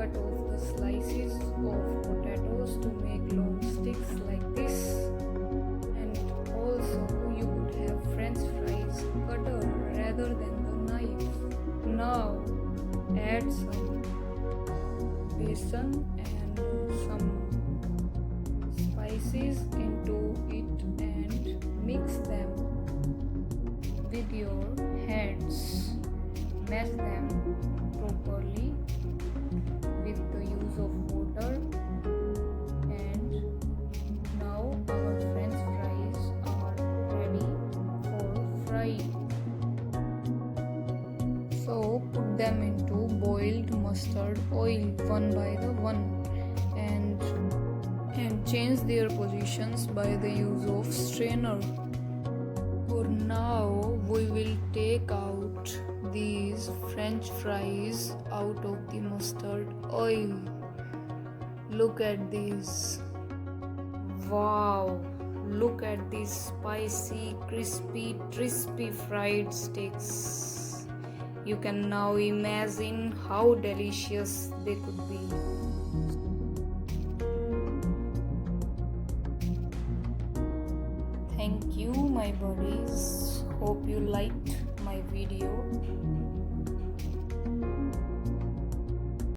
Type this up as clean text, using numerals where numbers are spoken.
cut off the slices of potatoes to make long sticks like this. And also you could have french fries cutter rather than the knife. Now add some besan and some spices into it and mix them with your hands. Mash them properly with the use of water, and now our french fries are ready for frying. So put them into boiled mustard oil one by the one and change their positions by the use of strainer. For now we will take out these french fries out of the mustard oil. Look at these. Wow, look at these spicy, crispy fried sticks. You can now imagine how delicious they could be. Thank you, my buddies. Hope you liked my video.